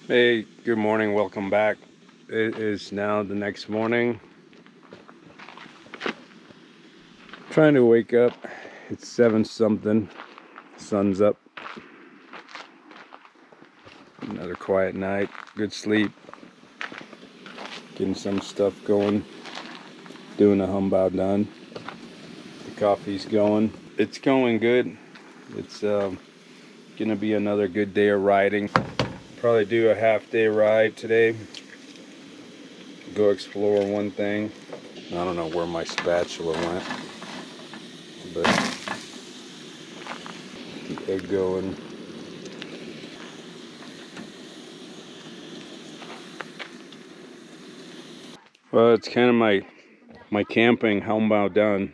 Hey, good morning, welcome back. It is now the next morning. Trying to wake up. It's 7 something. Sun's up. Another quiet night, good sleep. Getting some stuff going. Doing a humbout done. The coffee's going. It's going good. It's gonna be another good day of riding. Probably do a half-day ride today. Go explore one thing. I don't know where my spatula went, but the egg going. Well, it's kind of my camping homebound done.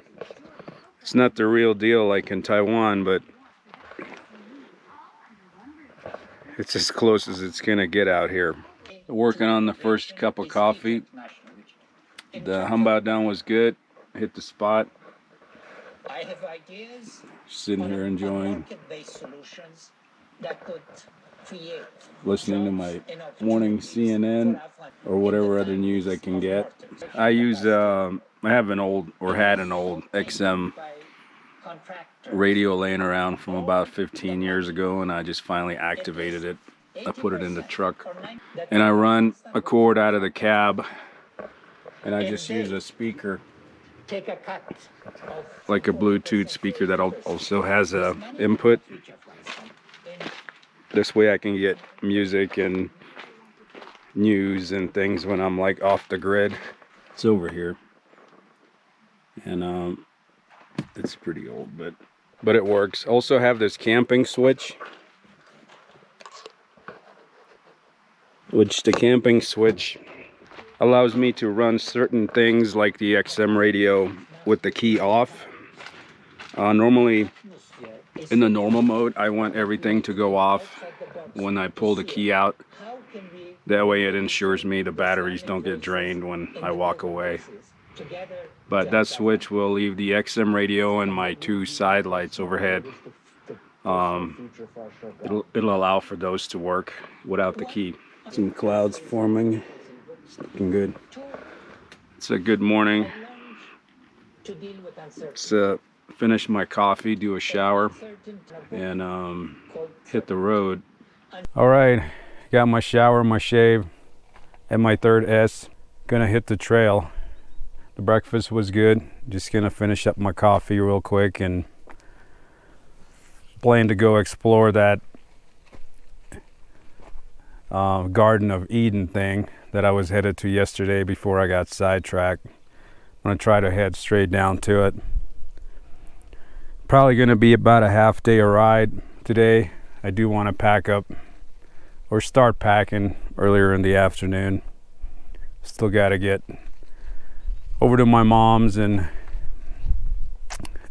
It's not the real deal like in Taiwan, but it's as close as it's gonna get out here. Working on the first cup of coffee. The homebound down was good. Hit the spot. I have ideas. Sitting here enjoying, listening to my morning CNN or whatever other news I can get. I use I have an old, or had an old XM radio laying around from about 15 years ago, and I just finally activated it. I put it in the truck and I run a cord out of the cab, and I just use a speaker, like a Bluetooth speaker that also has a input. This way I can get music and news and things when I'm like off the grid. It's over here, and it's pretty old, but it works. Also have this camping switch, which the camping switch allows me to run certain things like the XM radio with the key off. Normally in the normal mode, I want everything to go off when I pull the key out. That way it ensures me the batteries don't get drained when I walk away. But that switch will leave the XM radio and my 2 side lights overhead. It'll allow for those to work without the key. Some clouds forming. It's looking good. It's a good morning. Let's finish my coffee, do a shower, and hit the road. All right, got my shower, my shave, and my 3rd S. Gonna hit the trail. The breakfast was good. Just gonna finish up my coffee real quick and plan to go explore that Garden of Eden thing that I was headed to yesterday before I got sidetracked. I'm gonna try to head straight down to it. Probably gonna be about a half-day ride today. I do want to pack up or start packing earlier in the afternoon. Still got to get over to my mom's and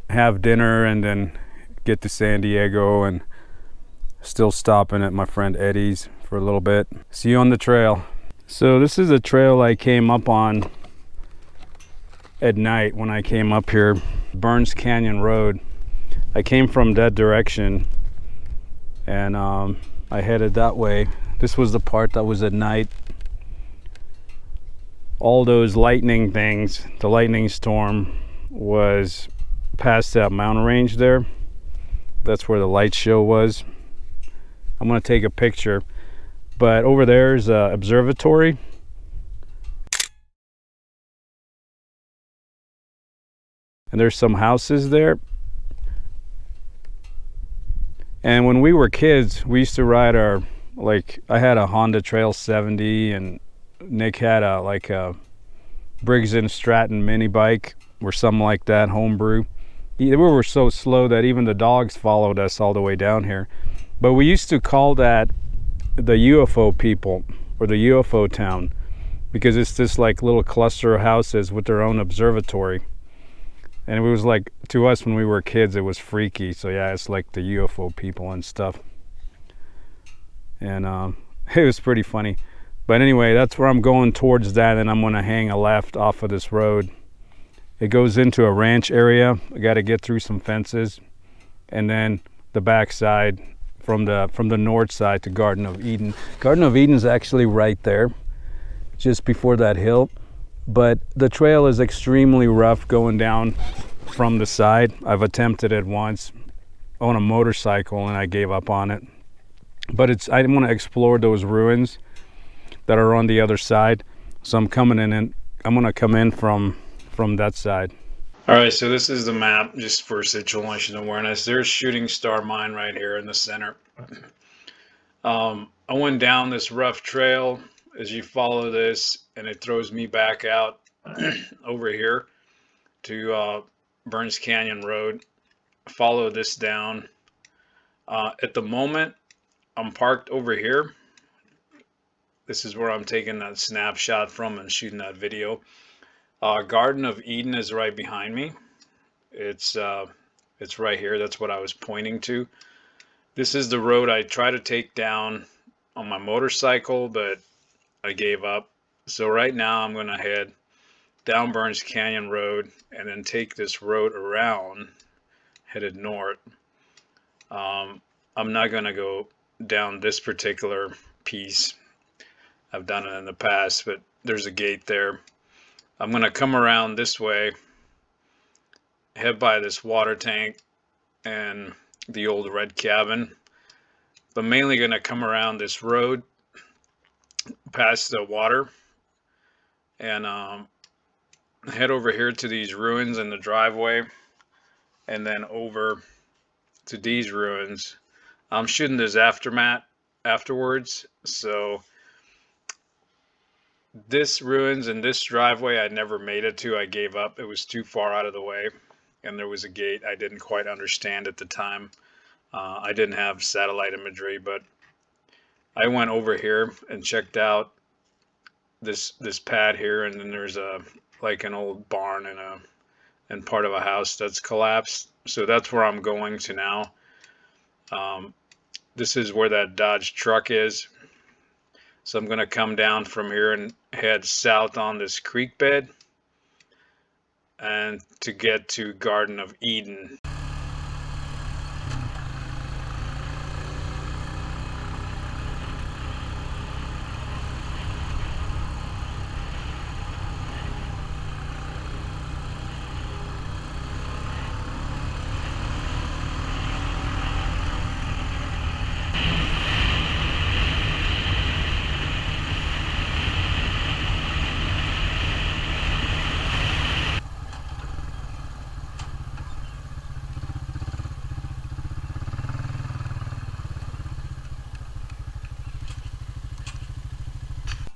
have dinner, and then get to San Diego, and still stopping at my friend Eddie's for a little bit. See you on the trail. So this is a trail I came up on at night when I came up here, Burns Canyon Road. I came from that direction, and I headed that way. This was the part that was at night. All those lightning things, the lightning storm was past that mountain range there. That's where the light show was. I'm gonna take a picture, but over there's an observatory. And there's some houses there. And when we were kids, we used to ride our, like, I had a Honda Trail 70, and Nick had a Briggs & Stratton mini bike or something like that, homebrew. We were so slow that even the dogs followed us all the way down here. But we used to call that the UFO people, or the UFO town, because it's this like little cluster of houses with their own observatory. And it was like, to us when we were kids, it was freaky. So yeah, it's like the UFO people and stuff. And it was pretty funny. But anyway, that's where I'm going towards that, and I'm gonna hang a left off of this road. It goes into a ranch area. I gotta get through some fences, and then the backside from the north side to Garden of Eden. Garden of Eden is actually right there, just before that hill. But the trail is extremely rough going down from the side. I've attempted it once on a motorcycle and I gave up on it. But I want to explore those ruins that are on the other side. So I'm coming in and I'm going to come in from that side. All right, so this is the map just for situational awareness. There's Shooting Star Mine right here in the center. I went down this rough trail as you follow this, and it throws me back out over here to Burns Canyon Road. Follow this down. At the moment, I'm parked over here. This is where I'm taking that snapshot from and shooting that video. Garden of Eden is right behind me. It's right here. That's what I was pointing to. This is the road I tried to take down on my motorcycle, but I gave up. So right now I'm going to head down Burns Canyon Road and then take this road around, headed north. I'm not going to go down this particular piece. I've done it in the past, but there's a gate there. I'm going to come around this way, head by this water tank and the old red cabin, but mainly going to come around this road past the water and head over here to these ruins in the driveway and then over to these ruins. I'm shooting this aftermath afterwards, so this ruins and this driveway I never made it to. I gave up. It was too far out of the way, and there was a gate I didn't quite understand at the time. I didn't have satellite imagery, but I went over here and checked out this pad here, and then there's like an old barn and part of a house that's collapsed. So that's where I'm going to now. This is where that Dodge truck is. So I'm going to come down from here and head south on this creek bed and to get to Garden of Eden.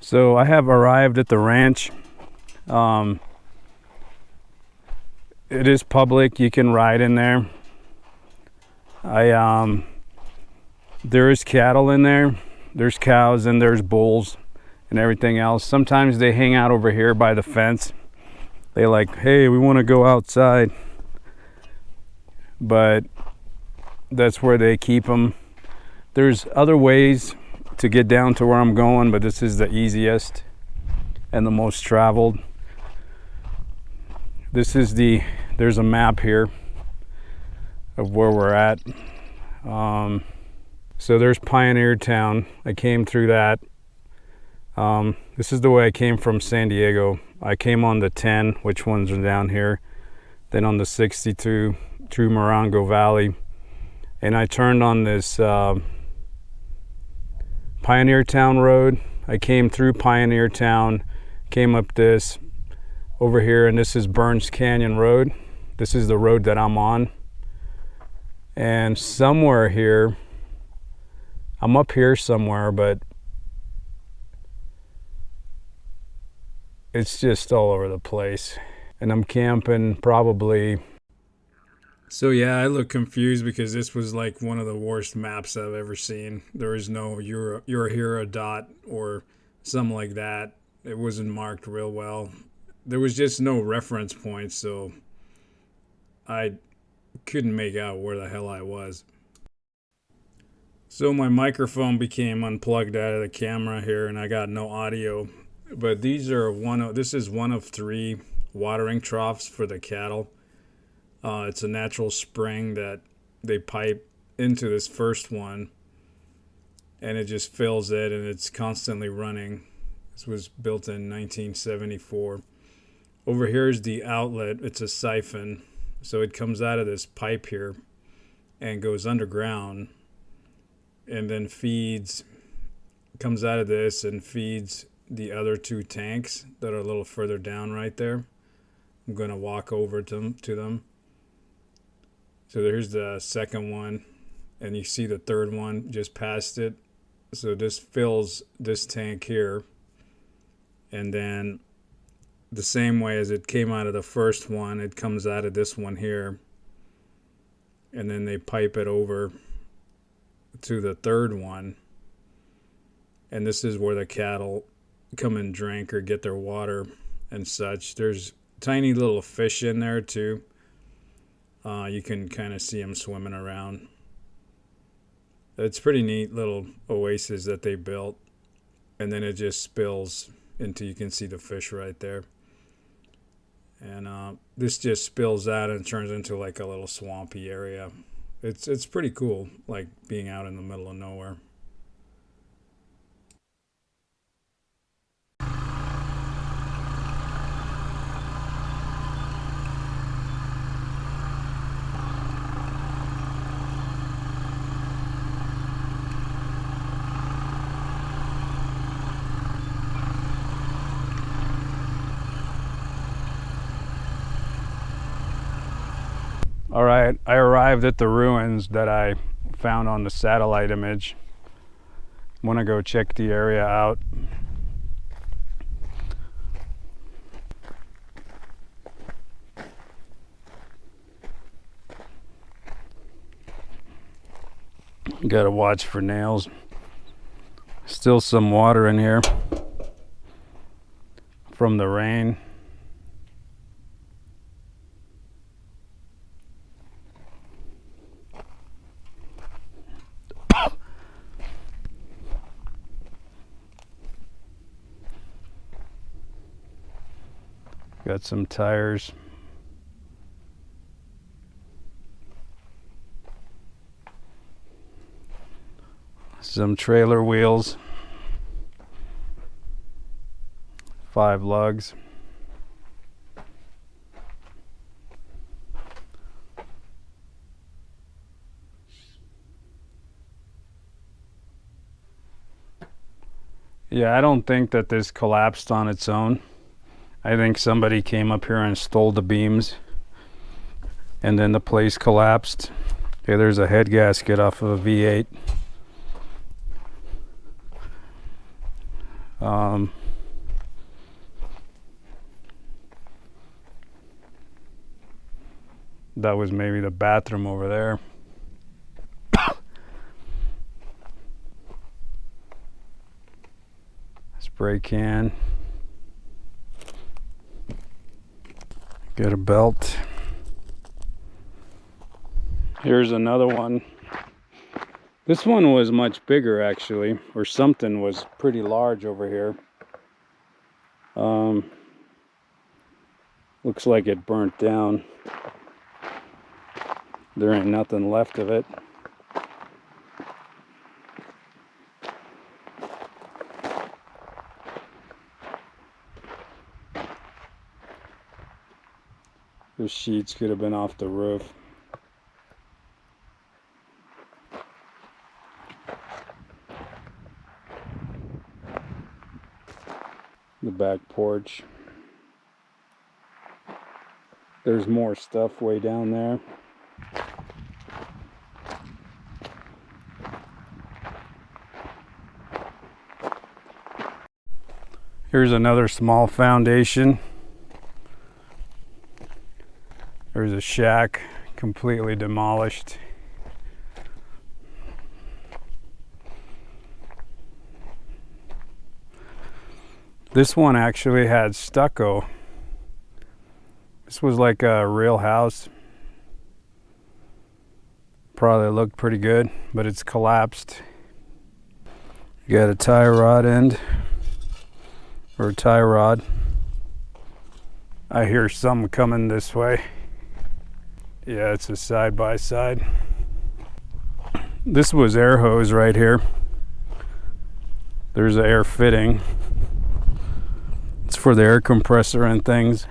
So I have arrived at the ranch. It is public. You can ride in there. There is cattle in there. There's cows and there's bulls and everything else. Sometimes they hang out over here by the fence. They like, hey, we want to go outside. But that's where they keep them. There's other ways to get down to where I'm going, but this is the easiest and the most traveled. There's a map here of where we're at. So there's Pioneer Town. I came through that. This is the way I came from San Diego. I came on the 10, which ones are down here, then on the 62 through Morongo Valley, and I turned on this Pioneer Town Road. I came through Pioneer Town, came up this over here, and this is Burns Canyon Road. This is the road that I'm on. And somewhere here, I'm up here somewhere, but it's just all over the place. And I'm camping probably. So yeah, I look confused because this was like one of the worst maps I've ever seen. There is no you're here a dot or something like that. It wasn't marked real well. There was just no reference point, so I couldn't make out where the hell I was. So my microphone became unplugged out of the camera here and I got no audio. But this is one of 3 watering troughs for the cattle. It's a natural spring that they pipe into this first one, and it just fills it, and it's constantly running. This was built in 1974. Over here is the outlet. It's a siphon, so it comes out of this pipe here and goes underground, and then comes out of this and feeds the other two tanks that are a little further down right there. I'm going to walk over to them. So there's the second one, and you see the third one just past it. So this fills this tank here, and then the same way as it came out of the first one, it comes out of this one here, and then they pipe it over to the third one, and this is where the cattle come and drink or get their water and such. There's tiny little fish in there too. You can kind of see them swimming around. It's pretty neat little oasis that they built, and then it just spills into, you can see the fish right there. And this just spills out and turns into like a little swampy area. It's pretty cool, like being out in the middle of nowhere. All right, I arrived at the ruins that I found on the satellite image. I'm gonna go check the area out. Gotta watch for nails. Still some water in here from the rain. Got some tires. Some trailer wheels. 5 lugs. Yeah, I don't think that this collapsed on its own. I think somebody came up here and stole the beams, and then the place collapsed. Okay, there's a head gasket off of a V8. That was maybe the bathroom over there. Spray can. Get a belt. Here's another one. This one was much bigger actually, or something was pretty large over here. Looks like it burnt down. There ain't nothing left of it. The sheets could have been off the roof. The back porch. There's more stuff way down there. Here's another small foundation. There's a shack completely demolished. This one actually had stucco. This was like a real house. Probably looked pretty good, but it's collapsed. You got a tie rod end, or a tie rod. I hear some coming this way. Yeah, it's a side by side. This was air hose right here. There's the air fitting. It's for the air compressor and things.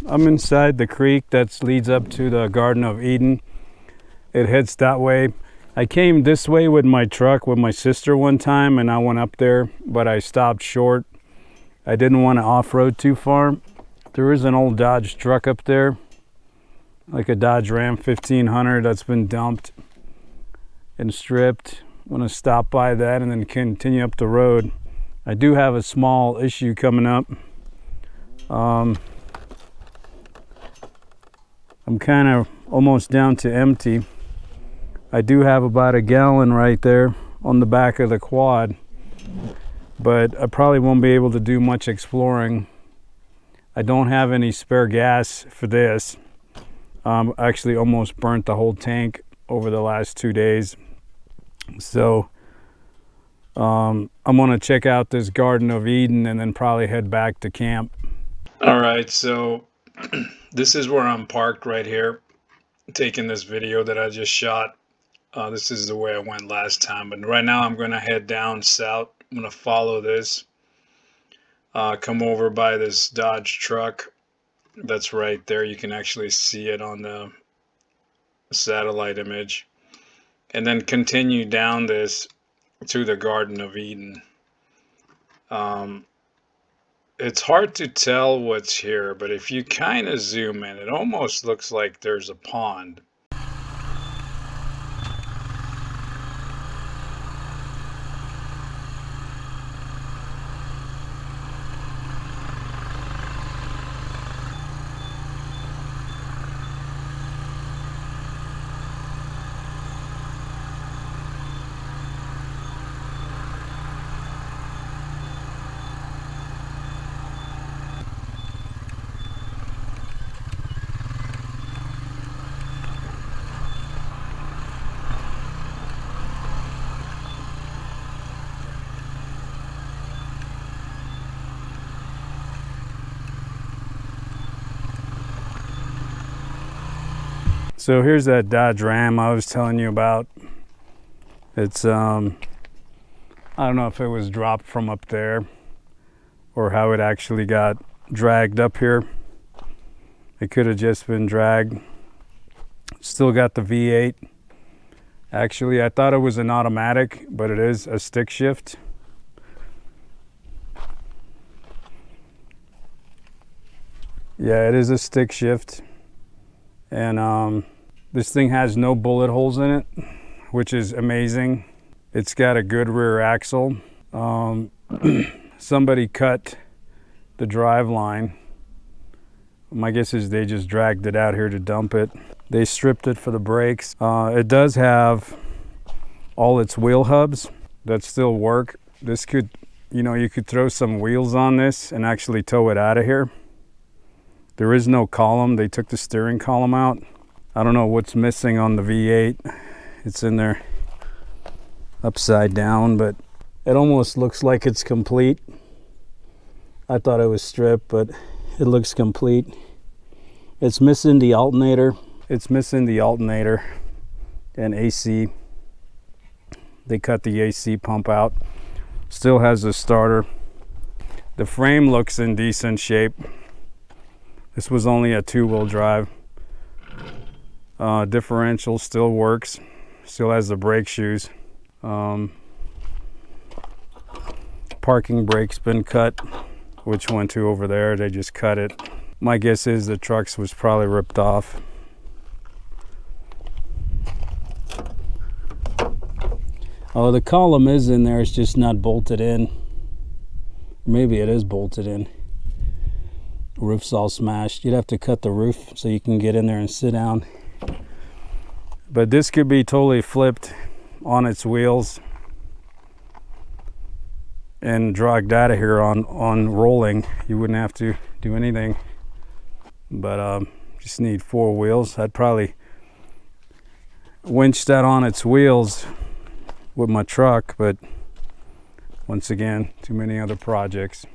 I'm inside the creek that leads up to the Garden of Eden. It heads that way. I came this way with my truck with my sister one time, and I went up there, but I stopped short. I didn't want to off-road too far. There is an old Dodge truck up there, like a Dodge Ram 1500 that's been dumped and stripped. I'm going to stop by that and then continue up the road. I do have a small issue coming up. I'm kind of almost down to empty. I do have about a gallon right there on the back of the quad, but I probably won't be able to do much exploring. I don't have any spare gas for this. Actually almost burnt the whole tank over the last 2 days. So I'm gonna check out this Garden of Eden and then probably head back to camp. All right, so this is where I'm parked right here, taking this video that I just shot. This is the way I went last time, but right now I'm going to head down south. I'm going to follow this, come over by this Dodge truck that's right there. You can actually see it on the satellite image, and then continue down this to the Garden of Eden. It's hard to tell what's here, but if you kind of zoom in, it almost looks like there's a pond. So here's that Dodge Ram I was telling you about. It's I don't know if it was dropped from up there or how it actually got dragged up here. It could have just been dragged. Still got the V8. Actually, I thought it was an automatic, but it is a stick shift. Yeah, it is a stick shift. And this thing has no bullet holes in it, which is amazing. It's got a good rear axle. Somebody cut the drive line. My guess is they just dragged it out here to dump it. They stripped it for the brakes. It does have all its wheel hubs that still work. This could, you could throw some wheels on this and actually tow it out of here. There is no column. They took the steering column out. I don't know what's missing on the V8. It's in there upside down, but it almost looks like it's complete. I thought it was stripped, but it looks complete. It's missing the alternator. It's missing the alternator and AC. They cut the AC pump out. Still has the starter. The frame looks in decent shape. This was only a 2-wheel drive. Differential still works. Still has the brake shoes. Parking brake's been cut, which went to over there. They just cut it. My guess is the truck's was probably ripped off. Oh, the column is in there. It's just not bolted in. Maybe it is bolted in. Roof's all smashed. You'd have to cut the roof so you can get in there and sit down. But this could be totally flipped on its wheels and dragged out of here on rolling. You wouldn't have to do anything. But just need 4 wheels. I'd probably winch that on its wheels with my truck, but once again, too many other projects.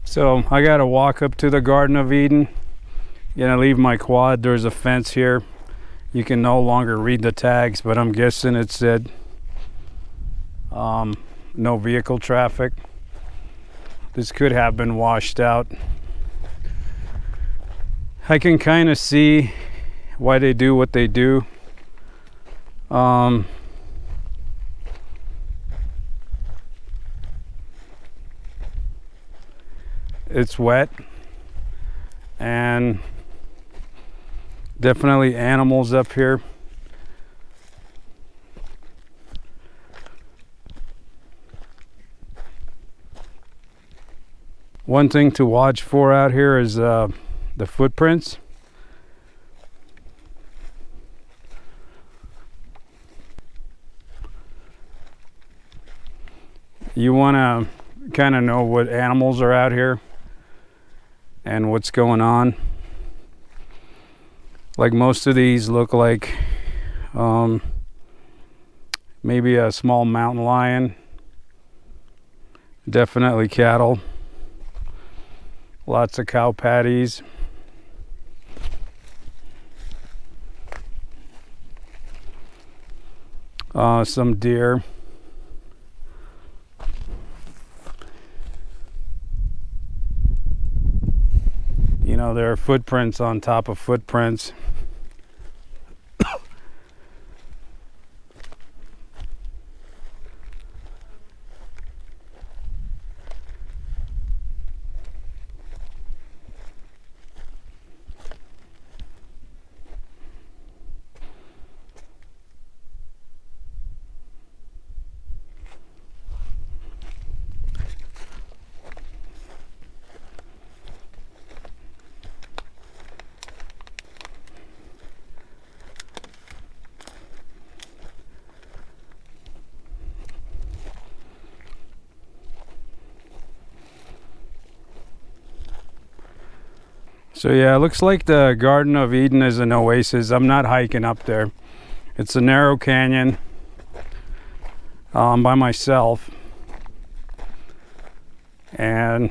So I gotta walk up to the Garden of Eden. Gonna leave my quad. There's a fence here. You can no longer read the tags, but I'm guessing it said no vehicle traffic. This could have been washed out. I can kind of see why they do what they do. It's wet and definitely animals up here. One thing to watch for out here is the footprints. You want to kind of know what animals are out here and what's going on. Like most of these look like maybe a small mountain lion. Definitely cattle. Lots of cow patties. Some deer. You know, there are footprints on top of footprints. So yeah, it looks like the Garden of Eden is an oasis. I'm not hiking up there. It's a narrow canyon by myself. And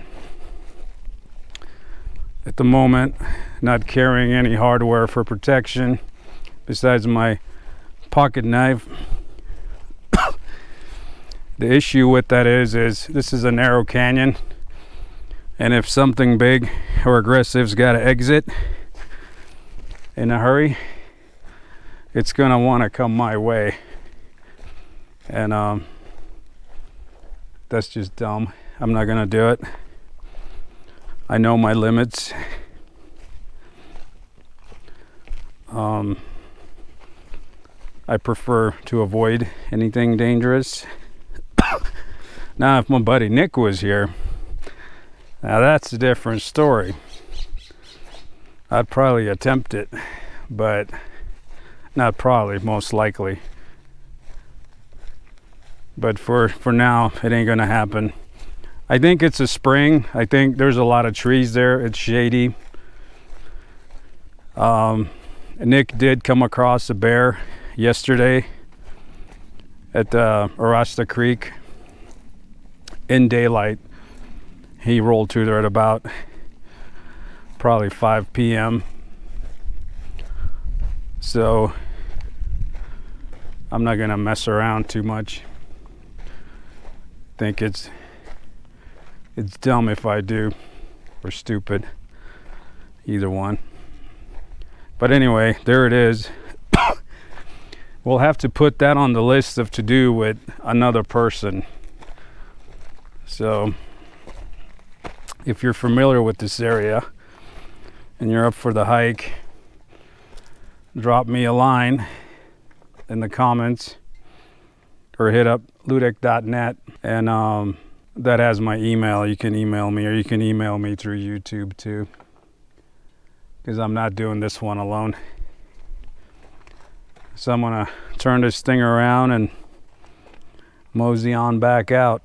at the moment, not carrying any hardware for protection besides my pocket knife The issue with that is this is a narrow canyon, and if something big or aggressive's got to exit in a hurry, it's gonna want to come my way, and that's just dumb. I'm not gonna do it. I know my limits. I prefer to avoid anything dangerous. Now, if my buddy Nick was here, now that's a different story. I'd probably attempt it, but not probably, most likely. But for now, it ain't gonna happen. I think it's a spring. I think there's a lot of trees there. It's shady. Nick did come across a bear yesterday at Arasta Creek in daylight. He rolled through there at about probably 5 p.m. So I'm not gonna mess around too much. Think it's dumb if I do, or stupid, either one. But anyway, there it is. We'll have to put that on the list of to do with another person. So if you're familiar with this area and you're up for the hike, drop me a line in the comments or hit up ludek.net, and that has my email. You can email me, or you can email me through YouTube too, because I'm not doing this one alone. So I'm gonna turn this thing around and mosey on back out.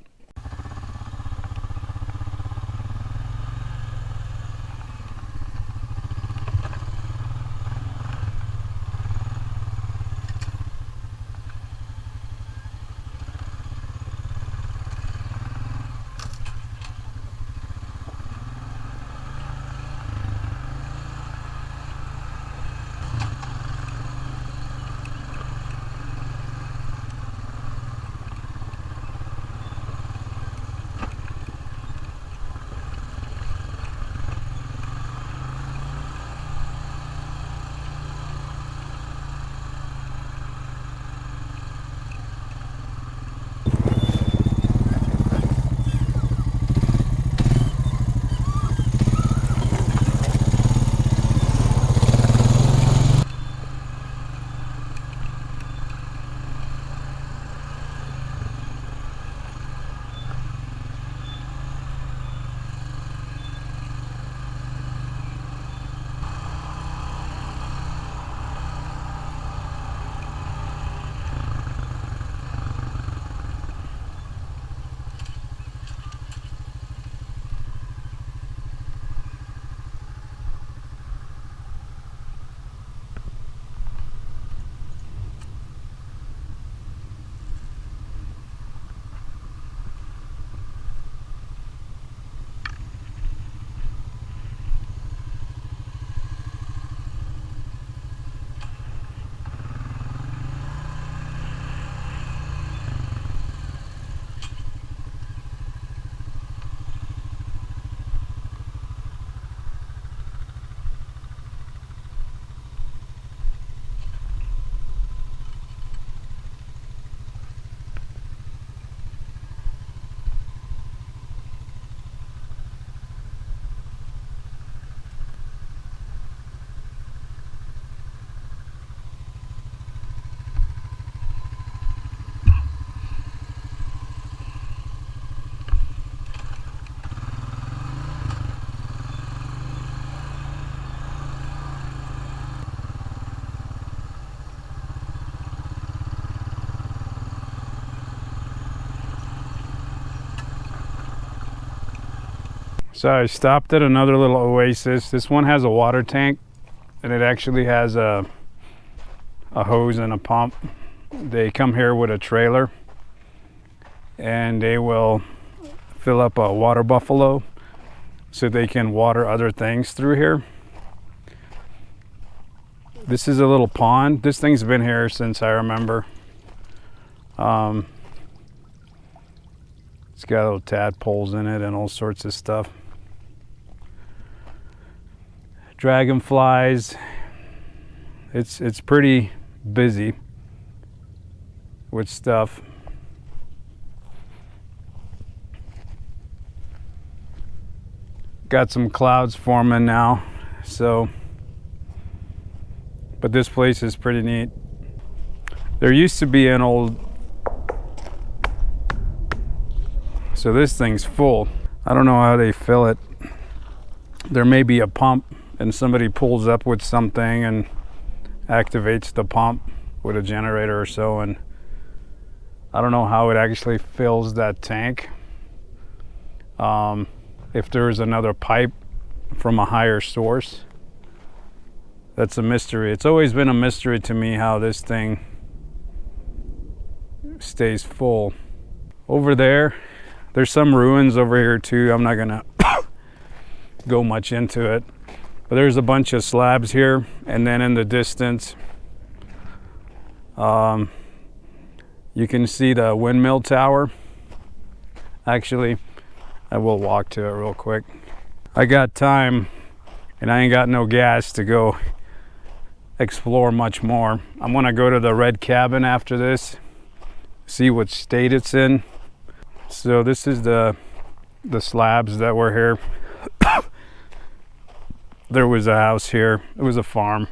So I stopped at another little oasis. This one has a water tank, and it actually has a hose and a pump. They come here with a trailer, and they will fill up a water buffalo so they can water other things through here. This is a little pond. This thing's been here since I remember. It's got little tadpoles in it and all sorts of stuff. Dragonflies. It's pretty busy with stuff. Got some clouds forming now, so, but this place is pretty neat. There used to be an old, so this thing's full. I don't know how they fill it. There may be a pump and somebody pulls up with something and activates the pump with a generator or so, and I don't know how it actually fills that tank. If there's another pipe from a higher source, that's a mystery. It's always been a mystery to me how this thing stays full. Over there, there's some ruins over here too. I'm not gonna go much into it, but there's a bunch of slabs here, and then in the distance you can see the windmill tower. Actually, I will walk to it real quick. I got time and I ain't got no gas to go explore much more. I'm gonna go to the red cabin after this, see what state it's in. So this is the slabs that were here. There was a house here. It was a farm.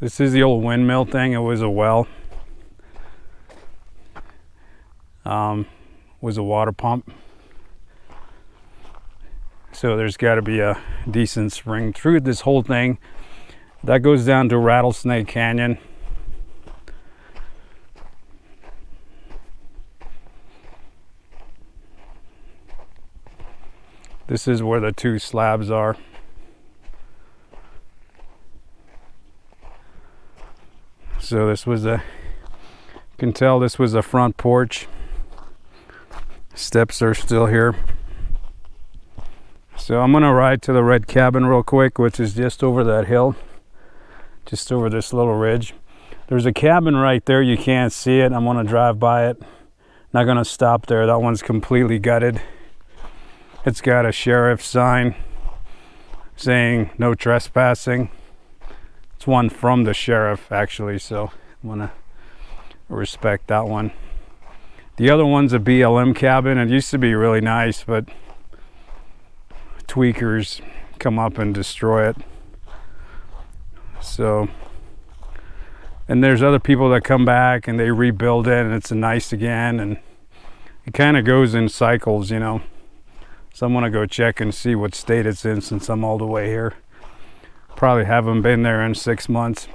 This is the old windmill thing. It was a well. Was a water pump. So there's got to be a decent spring through this whole thing. That goes down to Rattlesnake Canyon. This is where the two slabs are. So this was you can tell this was a front porch. Steps are still here. So I'm gonna ride to the red cabin real quick, which is just over that hill, just over this little ridge. There's a cabin right there. You can't see it. I'm gonna drive by it. Not gonna stop there. That one's completely gutted. It's got a sheriff sign saying no trespassing. It's one from the sheriff actually, so I'm gonna respect that one. The other one's a BLM cabin. It used to be really nice, but tweakers come up and destroy it. So, and there's other people that come back and they rebuild it and it's nice again, and it kind of goes in cycles, you know. So I'm gonna go check and see what state it's in since I'm all the way here. Probably haven't been there in 6 months.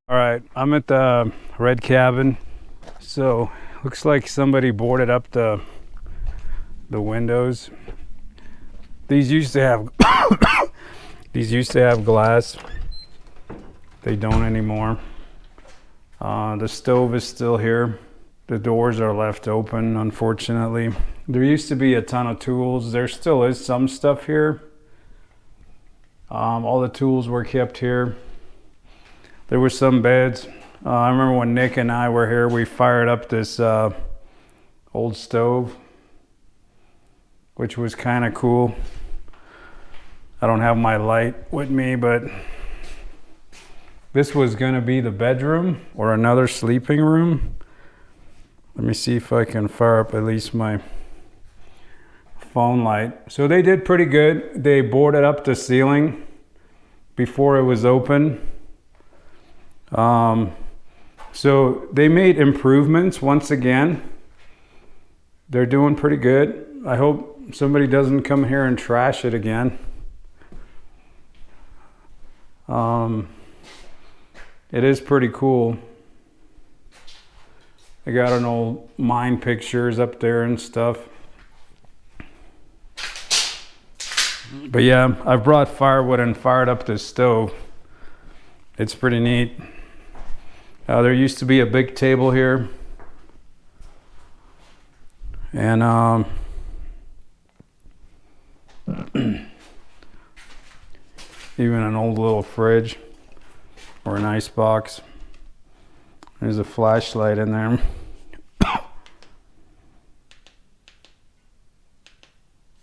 All right, I'm at the red cabin. So looks like somebody boarded up the windows. These used to have these used to have glass. They don't anymore. The stove is still here. The doors are left open, unfortunately. There used to be a ton of tools. There still is some stuff here. All the tools were kept here. There were some beds. I remember when Nick and I were here, we fired up this old stove, which was kind of cool. I don't have my light with me, but this was gonna be the bedroom or another sleeping room. Let me see if I can fire up at least my phone light. So they did pretty good. They boarded up the ceiling before it was open. So they made improvements once again. they're doing pretty good. I hope somebody doesn't come here and trash it again. It is pretty cool. I got an old mine pictures up there and stuff. But yeah, I've brought firewood and fired up this stove. It's pretty neat. There used to be a big table here. And even an old little fridge or an ice box. There's a flashlight in there.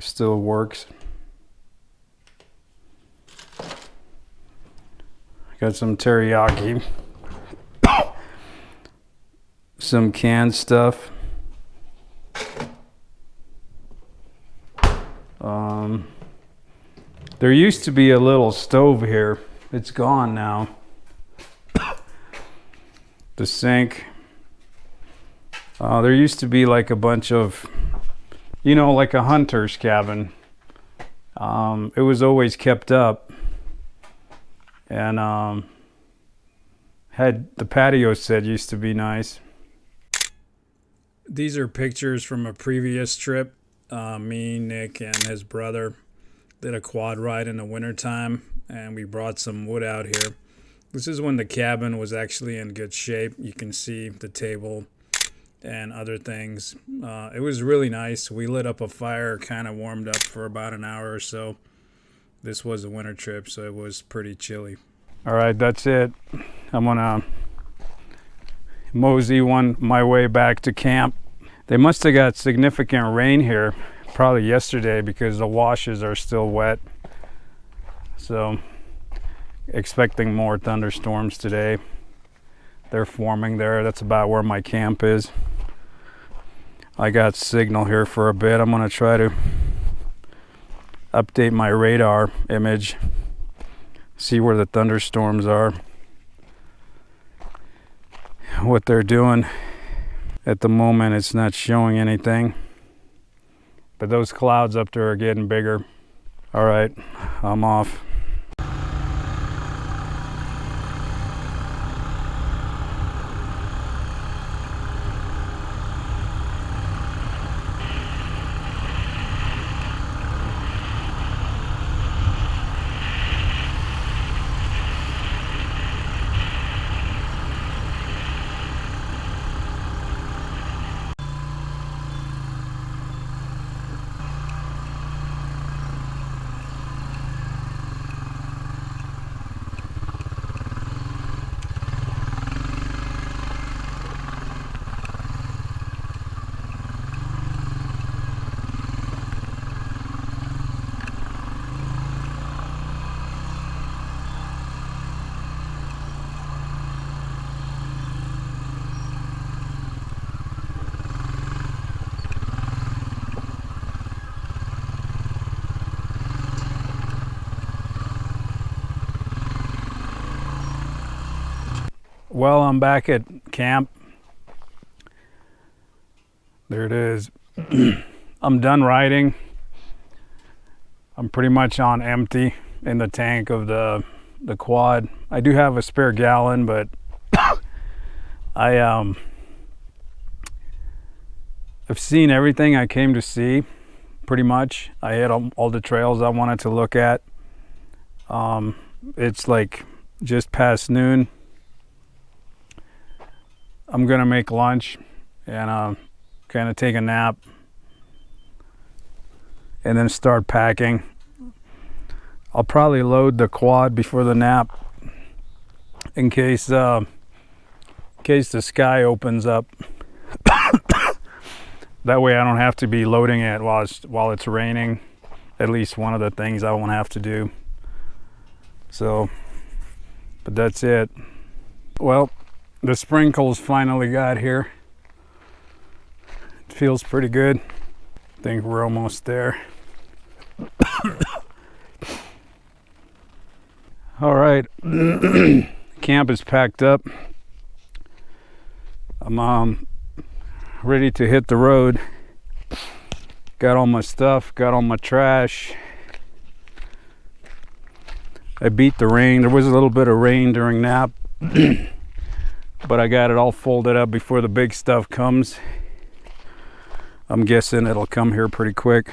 Still works. Got some teriyaki. Some canned stuff. There used to be a little stove here. It's gone now. The sink. There used to be like a bunch of, you know, like a hunter's cabin. It was always kept up. And had the patio set used to be nice. These are pictures from a previous trip. Me, Nick, and his brother did a quad ride in the wintertime, and we brought some wood out here. This is when the cabin was actually in good shape. You can see the table and other things. It was really nice. We lit up a fire, kind of warmed up for about an hour or so. This was a winter trip, so it was pretty chilly. All right, that's it. I'm gonna mosey my way back to camp. They must have got significant rain here, probably yesterday, because the washes are still wet. So, expecting more thunderstorms today. They're forming there. That's about where my camp is. I got signal here for a bit. I'm gonna try to update my radar image, see where the thunderstorms are, what they're doing. At the moment, it's not showing anything, but those clouds up there are getting bigger. All right, I'm off. Well, I'm back at camp. There it is. I'm done riding. I'm pretty much on empty in the tank of the quad. I do have a spare gallon, but I've seen everything I came to see, pretty much. I hit all the trails I wanted to look at. It's like just past noon. I'm gonna make lunch and kind of take a nap and then start packing. I'll probably load the quad before the nap in case the sky opens up. That way I don't have to be loading it while it's raining. At least one of the things I won't have to do. So, but that's it. Well, the sprinkles finally got here. It feels pretty good. I think we're almost there. All right, camp is packed up. I'm ready to hit the road. Got all my stuff, got all my trash. I beat the rain. There was a little bit of rain during nap, but I got it all folded up before the big stuff comes. I'm guessing it'll come here pretty quick.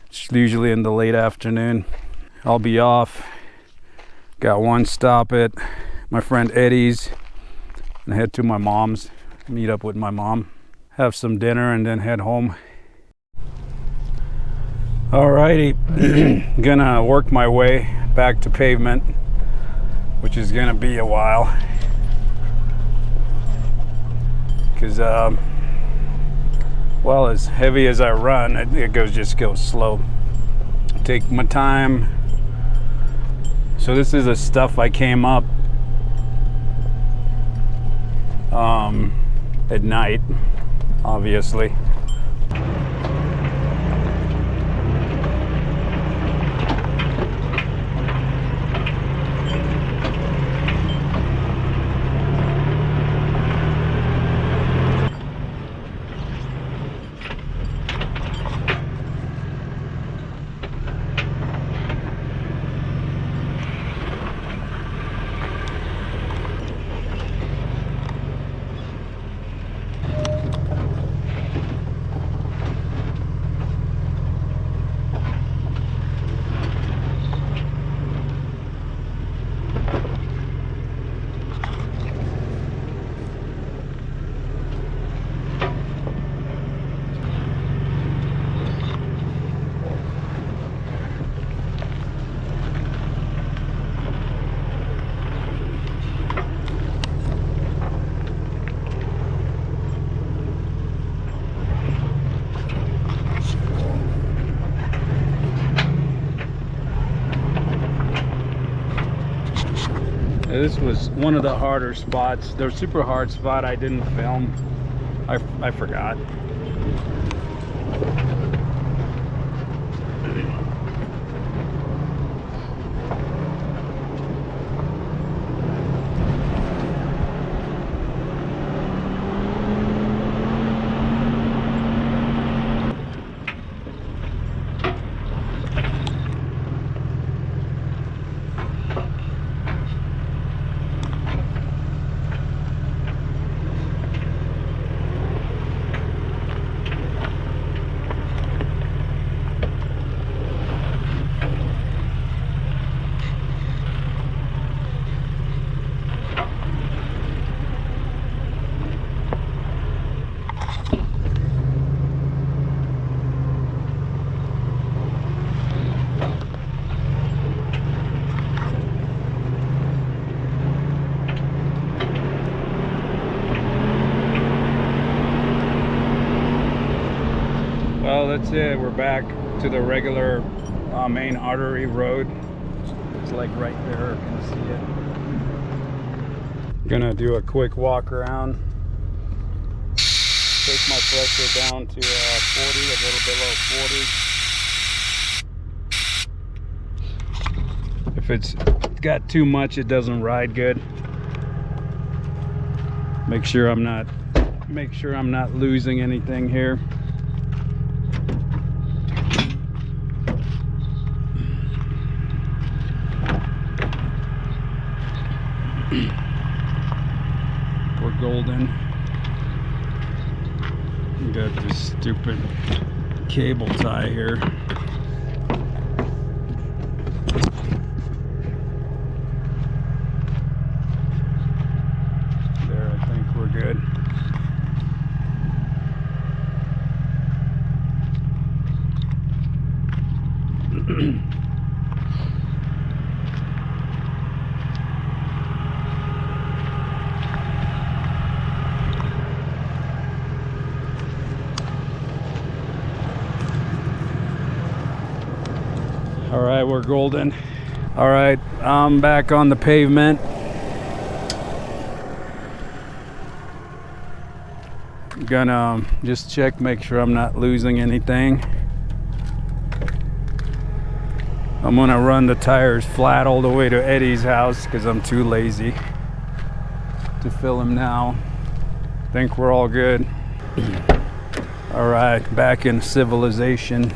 It's usually in the late afternoon. I'll be off. Got one stop at my friend Eddie's and head to my mom's, meet up with my mom, have some dinner, and then head home. Alrighty, gonna work my way back to pavement, which is gonna be a while, because well, as heavy as I run, it just goes slow. Take my time. So this is the stuff I came up at night, obviously. This was one of the harder spots. The super hard spot I didn't film. I forgot. Well, that's it. We're back to the regular main artery road. It's like right there, you can see it. Gonna do a quick walk around. Take my pressure down to 40, a little below 40. If it's got too much, it doesn't ride good. Make sure I'm not losing anything here. We're golden. Got this stupid cable tie here. There, I think we're good. All right, we're golden. All right, I'm back on the pavement. Gonna just check, make sure I'm not losing anything. I'm gonna run the tires flat all the way to Eddie's house because I'm too lazy to fill him now. I think we're all good. All right, back in civilization.